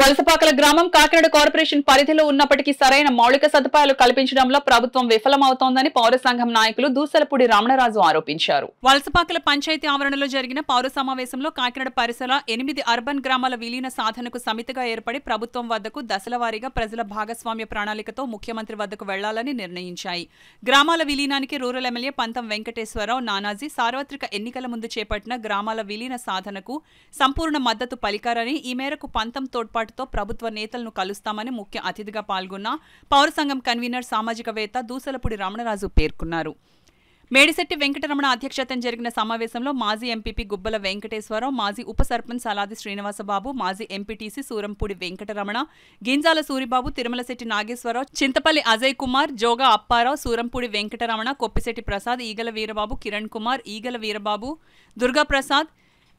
వలసపాకల గ్రామం కాకినాడ కార్పొరేషన్ పరిధిలో ఉన్నప్పటికీ సరైన మౌలిక సదుపాయాలు కల్పించడంలో ప్రభుత్వం విఫలమవుతోందని పౌర సంఘం నాయకులు దూసలపూడి రమణరాజు ఆరోపించారు. వలసపాకల పంచాయతీ ఆవరణలో జరిగిన పౌర సమావేశంలో కాకినాడ పరిసర 8 అర్బన్ గ్రామాల విలీన సాధనకు సమితిగా ఏర్పడి ప్రభుత్వం వద్దకు దశలవారీగా ప్రజల భాగస్వామ్య ప్రణాళికతో ముఖ్యమంత్రి వద్దకు వెళ్లాలని నిర్ణయించాయి. గ్రామాల విలీనానికి రూరల్ ఎమ్మెల్యే పంతం వెంకటేశ్వరరావు నానాజీ సార్వత్రిక ఎన్నికల ముందు చేపట్టిన గ్రామాల విలీన సాధనకు సంపూర్ణ మద్దతు పలికారని, ఈ మేరకు పంతం తోడ్పాటుతో ప్రభుత్వ నేతలను కలుస్తామని ముఖ్య అతిథిగా పాల్గొన్న పౌర సంఘం కన్వీనర్ సామాజికవేత్త దూసలపూడి రమణరాజు పేర్కొన్నారు. మేడిశెట్టి వెంకటరమణ అధ్యక్షతన జరిగిన సమావేశంలో మాజీ ఎంపీపీ గుబ్బల వెంకటేశ్వరరావు, మాజీ ఉప సర్పంచ్ అలాది శ్రీనివాసబాబు, మాజీ ఎంపీటీసీ సూరంపూడి వెంకటరమణ, గింజాల సూరిబాబు, తిరుమలశెట్టి నాగేశ్వరరావు, చింతపల్లి అజయ్ కుమార్, జోగా అప్పారావు, సూరంపూడి వెంకటరమణ, కొప్పిశెట్టి ప్రసాద్, ఈగల వీరబాబు, కిరణ్ కుమార్, ఈగల వీరబాబు, దుర్గాప్రసాద్,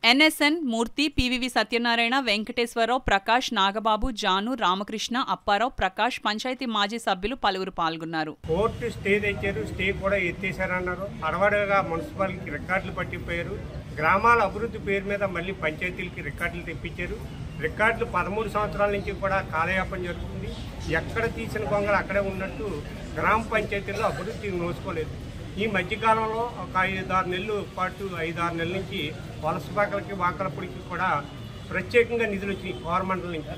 ఎన్ఎస్ఎన్ మూర్తి, పివివి సత్యనారాయణ, వెంకటేశ్వరరావు, ప్రకాష్, నాగబాబు, జాను, రామకృష్ణ, అప్పారావు, ప్రకాష్, పంచాయతీ మాజీ సభ్యులు పలువురు పాల్గొన్నారు. కోర్టు స్టే తెచ్చారు, స్టే కూడా ఎత్తేసారన్నారు. అడవడగా మున్సిపాలిటీకి రికార్డులు పట్టిపోయారు. గ్రామాల అభివృద్ధి పేరు మీద మళ్ళీ పంచాయతీలకి రికార్డులు తెప్పించారు. రికార్డులు 13 సంవత్సరాల నుంచి కూడా కాలయాపన జరుగుతుంది. ఎక్కడ తీసిన కొంగలు అక్కడే ఉన్నట్టు గ్రామ పంచాయతీల్లో అభివృద్ధి నోచుకోలేదు. ఈ మధ్యకాలంలో ఒక 5-6 నెలల పాటు 5-6 నెలల నుంచి వలసపాకలకి వాకలపూడికి కూడా ప్రత్యేకంగా నిధులు వచ్చినాయి గవర్నమెంట్ నుంచి.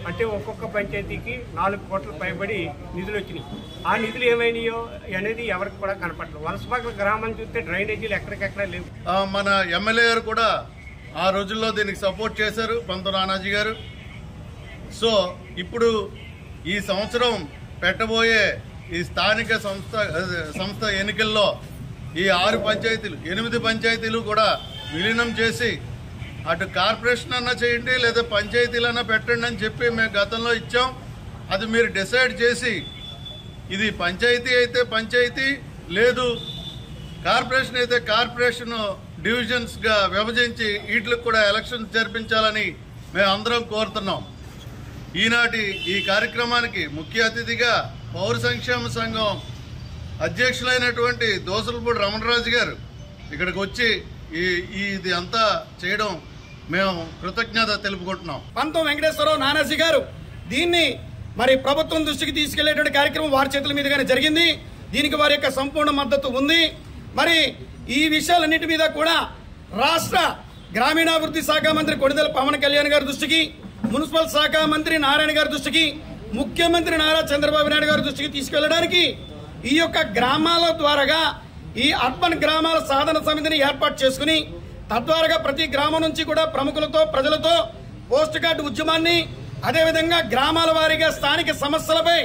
అంటే ఒక్కొక్క పంచాయతీకి 4 కోట్ల పైబడి నిధులు వచ్చినాయి. ఆ నిధులు ఏమైనాయో అనేది ఎవరికి కూడా కనపడలేదు. వలసపాకల గ్రామాన్ని చూస్తే డ్రైనేజీలు ఎక్కడికెక్కడ లేవు. మన ఎమ్మెల్యే గారు కూడా ఆ రోజుల్లో దీనికి సపోర్ట్ చేశారు, పంతం నానాజీ గారు. సో ఇప్పుడు ఈ సంవత్సరం పెట్టబోయే ఈ స్థానిక సంస్థ ఎన్నికల్లో ఈ 6 పంచాయతీలు 8 పంచాయతీలు కూడా విలీనం చేసి అటు కార్పొరేషన్ అన్నా చేయండి లేదా పంచాయతీలన్నా పెట్టండి అని చెప్పి మేము గతంలో ఇచ్చాం. అది మీరు డిసైడ్ చేసి ఇది పంచాయతీ అయితే పంచాయతీ, లేదు కార్పొరేషన్ అయితే కార్పొరేషన్ డివిజన్స్గా విభజించి వీటికి కూడా ఎలక్షన్ జరిపించాలని మేము అందరం కోరుతున్నాం. ఈనాటి ఈ కార్యక్రమానికి ముఖ్య అతిథిగా పౌర సంక్షేమ సంఘం అధ్యక్షులైనటువంటి దూసలపూడి రమణరాజు గారు ఇక్కడికి వచ్చి ఇది అంతా చేయడం మేము కృతజ్ఞత తెలుపుకుంటున్నాం. పంతం వెంకటేశ్వరరావు నానాజీ గారు దీన్ని మరి ప్రభుత్వం దృష్టికి తీసుకెళ్లేటువంటి కార్యక్రమం వారి చేతుల మీదుగానే జరిగింది. దీనికి వారి యొక్క సంపూర్ణ మద్దతు ఉంది. మరి ఈ విషయాలన్నిటి మీద కూడా రాష్ట్ర గ్రామీణాభివృద్ధి శాఖ మంత్రి కొణిదెల పవన్ కళ్యాణ్ గారి దృష్టికి, మున్సిపల్ శాఖ మంత్రి నారాయణ గారి దృష్టికి, ముఖ్యమంత్రి నారా చంద్రబాబు నాయుడు గారి దృష్టికి తీసుకెళ్లడానికి ఈ యొక్క గ్రామాల ద్వారాగా ఈ అర్బన్ గ్రామాల సాధన సమితిని ఏర్పాటు చేసుకుని తద్వారా ప్రతి గ్రామం నుంచి కూడా ప్రముఖులతో ప్రజలతో పోస్ట్ కార్డు ఉద్యమాన్ని, అదేవిధంగా గ్రామాల వారీగా స్థానిక సమస్యలపై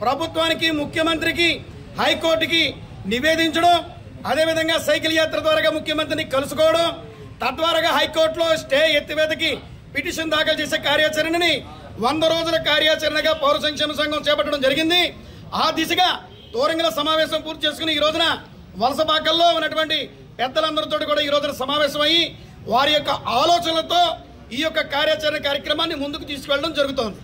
ప్రభుత్వానికి, ముఖ్యమంత్రికి, హైకోర్టుకి నివేదించడం, అదేవిధంగా సైకిల్ యాత్ర ద్వారా ముఖ్యమంత్రిని కలుసుకోవడం, తద్వారా హైకోర్టులో స్టే ఎత్తివేతకి పిటిషన్ దాఖలు చేసే కార్యాచరణని 100 రోజుల కార్యాచరణగా పౌర సంక్షేమ సంఘం చేపట్టడం జరిగింది. ఆ దిశగా తోరంగల సమావేశం పూర్తి చేసుకుని ఈ రోజున వలసపాకల్లో ఉన్నటువంటి పెద్దలందరితో కూడా ఈ రోజున సమావేశమయ్యి వారి యొక్క ఆలోచనలతో ఈ యొక్క కార్యాచరణ కార్యక్రమాన్ని ముందుకు తీసుకెళ్లడం జరుగుతోంది.